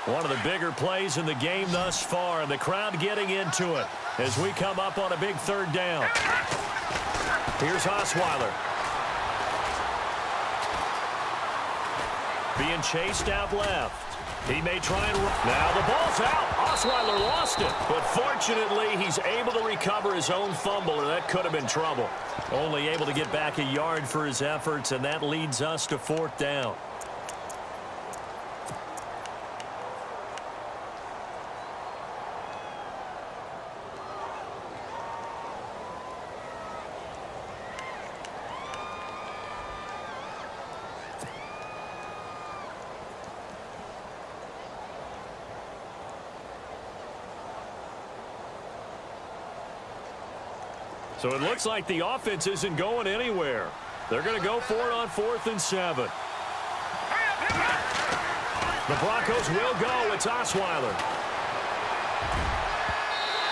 One of the bigger plays in the game thus far, and the crowd getting into it as we come up on a big third down. Here's Osweiler. Being chased out left. He may try and run. Now the ball's out. Osweiler lost it. But fortunately, he's able to recover his own fumble, or that could have been trouble. Only able to get back a yard for his efforts, and that leads us to 4th down. So it looks like the offense isn't going anywhere. They're going to go for it on 4th and 7. The Broncos will go. It's Osweiler.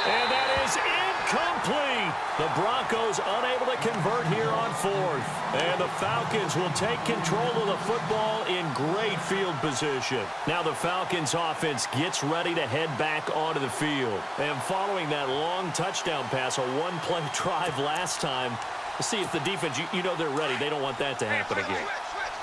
And that is incomplete. The Broncos unable to convert here on 4th. And the Falcons will take control of the football in great field position. Now the Falcons offense gets ready to head back onto the field. And following that long touchdown pass, a one-play drive last time, let's see if the defense, you know they're ready. They don't want that to happen again.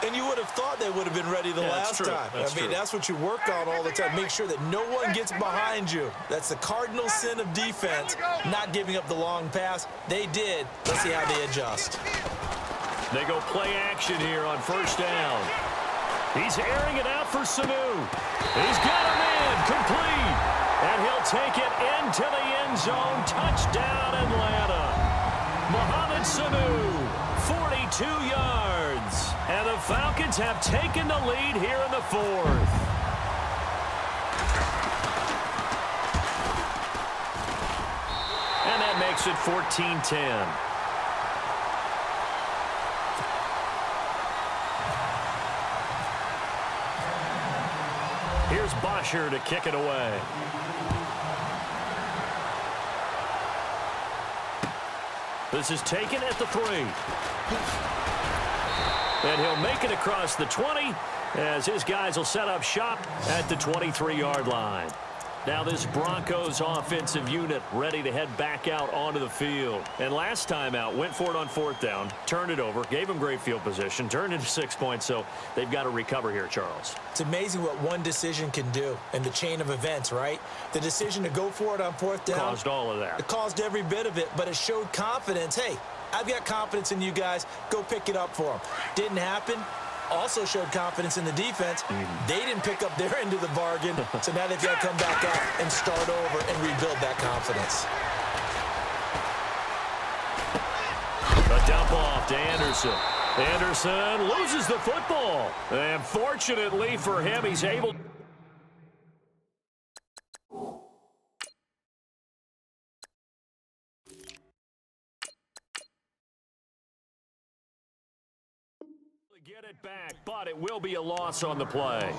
And you would have thought they would have been ready the last time. That's what you work on all the time. Make sure that no one gets behind you. That's the cardinal sin of defense, not giving up the long pass. They did. Let's see how they adjust. They go play action here on 1st down. He's airing it out for Sanu. He's got him in, complete. And he'll take it into the end zone. Touchdown, Atlanta. Mohamed Sanu, 42 yards. And the Falcons have taken the lead here in the 4th. And that makes it 14-10. Here's Bosher to kick it away. This is taken at the 3. And he'll make it across the 20 as his guys will set up shop at the 23-yard line. Now this Broncos offensive unit ready to head back out onto the field. And last time out, went for it on 4th down, turned it over, gave them great field position, turned into 6 points, so they've got to recover here, Charles. It's amazing what one decision can do in the chain of events, right? The decision to go for it on 4th down. Caused all of that. It caused every bit of it, but it showed confidence. Hey, I've got confidence in you guys. Go pick it up for them. Didn't happen. Also showed confidence in the defense. They didn't pick up their end of the bargain, so now they've got to come back out and start over and rebuild that confidence. A dump off to Anderson. Anderson loses the football. And fortunately for him, he's able to get it back, but it will be a loss on the play.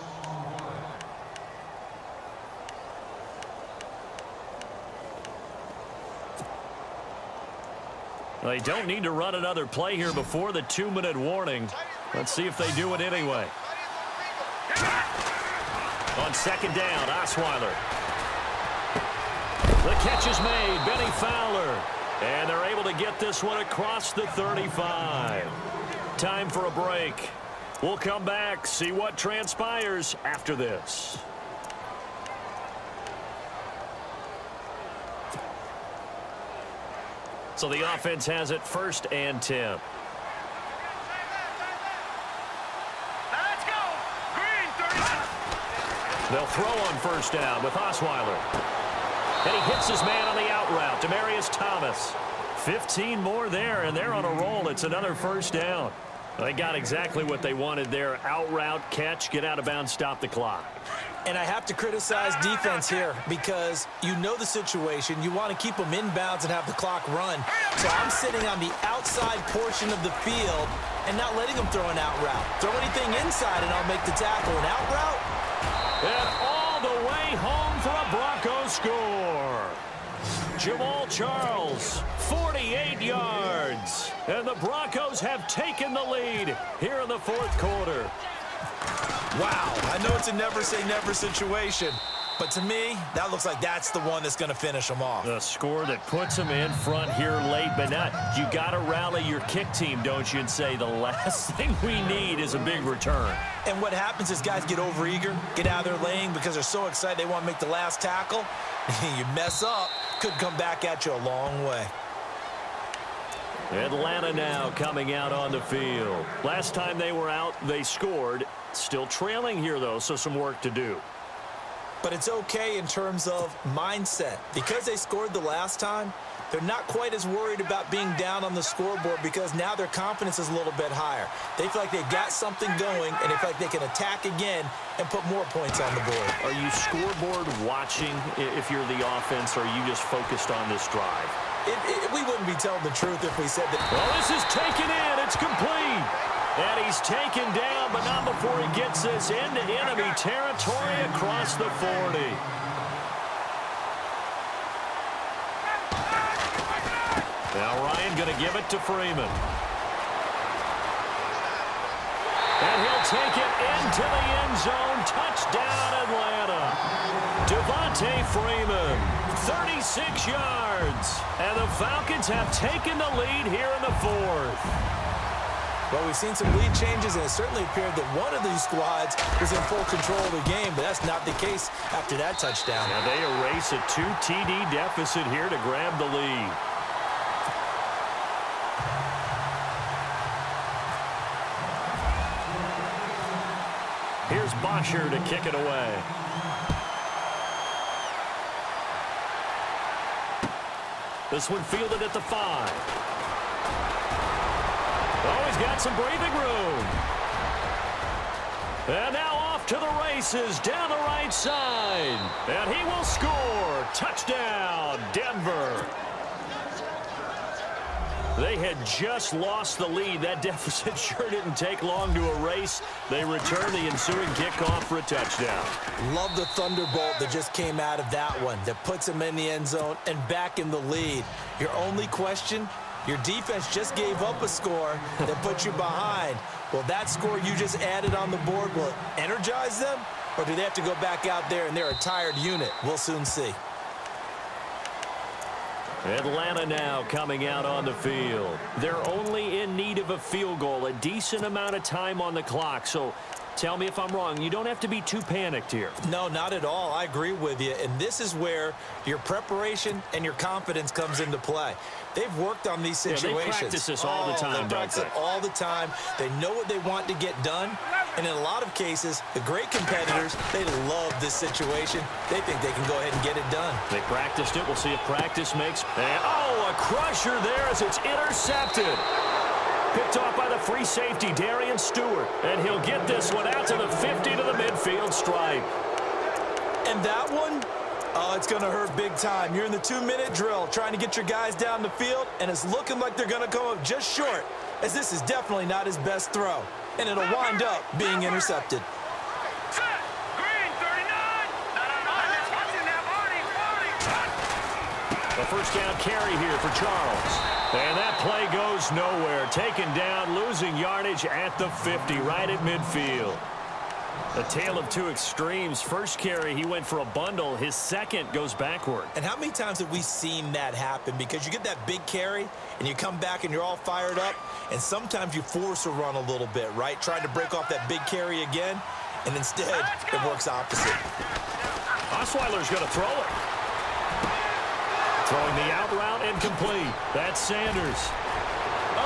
They don't need to run another play here before the 2-minute warning. Let's see if they do it anyway. On 2nd down, Osweiler. The catch is made, Benny Fowler. And they're able to get this one across the 35. Time for a break. We'll come back, see what transpires after this. So the offense has it 1st and 10. Let's go. Green 30. They'll throw on 1st down with Osweiler. And he hits his man on the out route, Demaryius Thomas. 15 more there, and they're on a roll. It's another 1st down. They got exactly what they wanted there. Out route, catch, get out of bounds, stop the clock. And I have to criticize defense here because you know the situation. You want to keep them inbounds and have the clock run. So I'm sitting on the outside portion of the field and not letting them throw an out route. Throw anything inside and I'll make the tackle. An out route? And all the way home for a Broncos score. Jamal Charles, 48 yards. And the Broncos have taken the lead here in the 4th quarter. Wow, I know it's a never-say-never situation, but to me, that looks like that's the one that's going to finish them off. A score that puts them in front here late, but not. You got to rally your kick team, don't you, and say the last thing we need is a big return. And what happens is guys get overeager, get out of their lane because they're so excited they want to make the last tackle. You mess up, could come back at you a long way. Atlanta now coming out on the field. Last time they were out, they scored. Still trailing here, though, so some work to do. But it's okay in terms of mindset. Because they scored the last time, they're not quite as worried about being down on the scoreboard because now their confidence is a little bit higher. They feel like they've got something going, and they feel like they can attack again and put more points on the board. Are you scoreboard watching if you're the offense, or are you just focused on this drive? We wouldn't be telling the truth if we said that. Well, this is taken in. It's complete. And he's taken down, but not before he gets this into enemy territory across the 40. Now Ryan going to give it to Freeman. And he'll take it into the end zone. Touchdown, Atlanta. Devontae Freeman, 36 yards. And the Falcons have taken the lead here in the fourth. Well, we've seen some lead changes, and it certainly appeared that one of these squads was in full control of the game, but that's not the case after that touchdown. Now they erase a 2 TD deficit here to grab the lead. Here's Bosher to kick it away. This one fielded at the 5. Oh, he's got some breathing room. And now off to the races down the right side. And he will score. Touchdown, Denver. They had just lost the lead. That deficit sure didn't take long to erase. They return the ensuing kickoff for a touchdown. Love the thunderbolt that just came out of that one that puts them in the end zone and back in the lead. Your only question, your defense just gave up a score that put you behind. Well, that score you just added on the board, will it energize them? Or do they have to go back out there and they're a tired unit? We'll soon see. Atlanta now coming out on the field. They're only in need of a field goal, a decent amount of time on the clock. So tell me if I'm wrong. You don't have to be too panicked here. No, not at all. I agree with you. And this is where your preparation and your confidence comes into play. They've worked on these situations. Yeah, they practice this all the time, they practice it all the time. They know what they want to get done. And in a lot of cases, the great competitors, they love this situation. They think they can go ahead and get it done. They practiced it. We'll see if practice makes. And, oh, a crusher there as it's intercepted. Picked off by the free safety, Darian Stewart. And he'll get this one out to the 50 to the midfield stripe. And that one, oh, it's going to hurt big time. You're in the 2-minute drill trying to get your guys down the field, and it's looking like they're going to come up just short, as this is definitely not his best throw. And it'll wind up being intercepted. Set. Green, 39. A first down carry here for Charles. And that play goes nowhere. Taken down, losing yardage at the 50, right at midfield. A tale of two extremes. First carry, he went for a bundle. His second goes backward. And how many times have we seen that happen? Because you get that big carry, and you come back and you're all fired up, and sometimes you force a run a little bit, right? Trying to break off that big carry again, and instead it works opposite. Osweiler's going to throw it. Throwing the out route and complete. That's Sanders.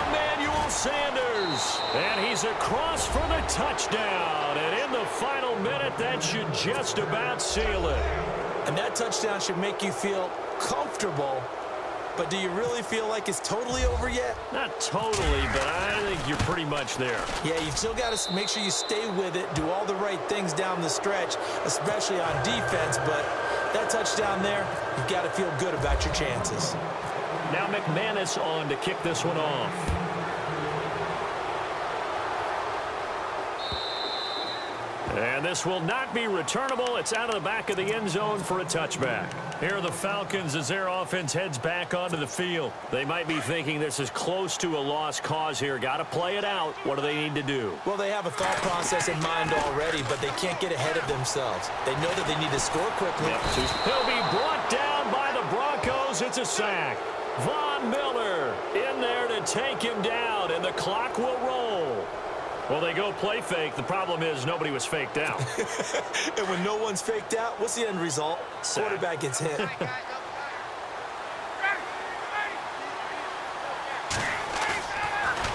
Emmanuel Sanders. And he's across for the touchdown. And in the final minute, that should just about seal it. And that touchdown should make you feel comfortable. But do you really feel like it's totally over yet? Not totally, but I think you're pretty much there. Yeah, you've still got to make sure you stay with it, do all the right things down the stretch, especially on defense. But that touchdown there, you've got to feel good about your chances. Now McManus on to kick this one off. And this will not be returnable. It's out of the back of the end zone for a touchback. Here are the Falcons as their offense heads back onto the field. They might be thinking this is close to a lost cause here. Got to play it out. What do they need to do? Well, they have a thought process in mind already, but they can't get ahead of themselves. They know that they need to score quickly. He'll be brought down by the Broncos. It's a sack. Von Miller in there to take him down, and the clock will roll. Well, they go play fake. The problem is nobody was faked out. And when no one's faked out, what's the end result? Sack. Quarterback gets hit.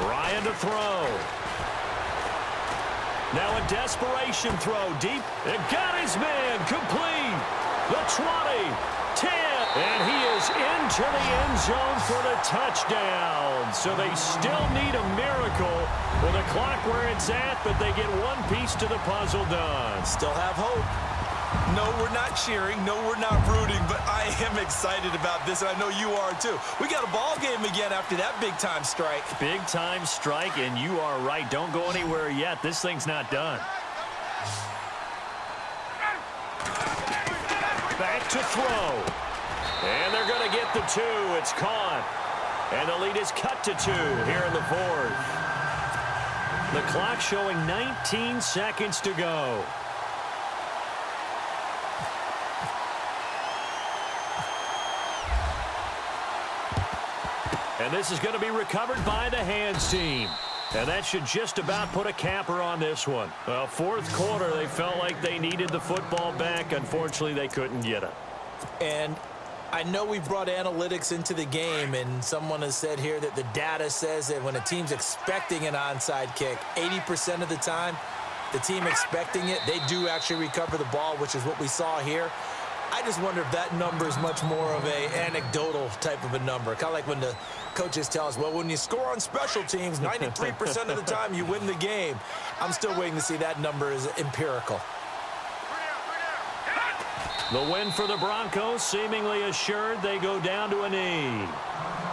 Ryan to throw. Now a desperation throw deep. It got his man complete. The 20, 10, and he is into the end zone for the touchdown. So they still need a miracle with the clock where it's at, but they get one piece to the puzzle done. Still have hope. No, we're not cheering. No, we're not rooting, but I am excited about this, and I know you are too. We got a ball game again after that big-time strike. Big-time strike, and you are right. Don't go anywhere yet. This thing's not done. Back to throw. And they're going to get the 2. It's caught. And the lead is cut to 2 here in the 4th. The clock showing 19 seconds to go. And this is going to be recovered by the hands team. And that should just about put a capper on this one. Well, 4th quarter, they felt like they needed the football back. Unfortunately, they couldn't get it. And I know we brought analytics into the game, and someone has said here that the data says that when a team's expecting an onside kick, 80% of the time, the team expecting it, they do actually recover the ball, which is what we saw here. I just wonder if that number is much more of a anecdotal type of a number. Kind of like when the coaches tell us, well, when you score on special teams, 93% of the time you win the game. I'm still waiting to see that number is empirical. The win for the Broncos seemingly assured. They go down to a knee.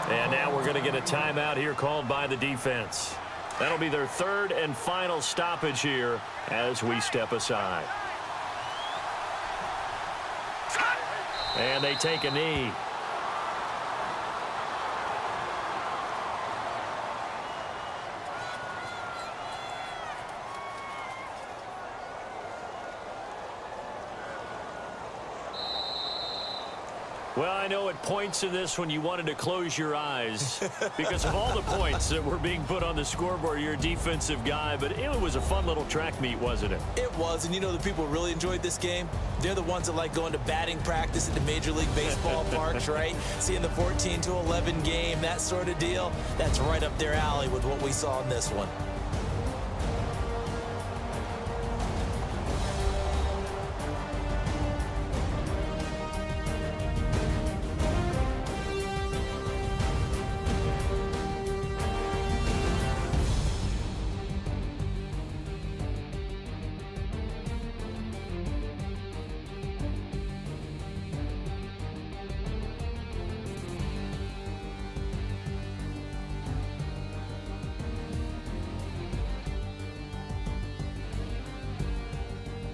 And now we're going to get a timeout here called by the defense. That'll be their 3rd and final stoppage here as we step aside. And they take a knee. Well, I know at points in this when you wanted to close your eyes because of all the points that were being put on the scoreboard. You're a defensive guy, but it was a fun little track meet, wasn't it? It was, and you know the people who really enjoyed this game? They're the ones that like going to batting practice at the Major League Baseball parks, right? Seeing the 14-11 game, that sort of deal. That's right up their alley with what we saw in this one.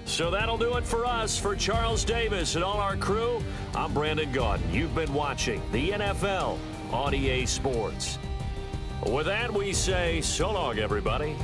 So that'll do it for us. For Charles Davis and all our crew, I'm Brandon Gaudin. You've been watching the NFL on EA Sports. With that, we say so long, everybody.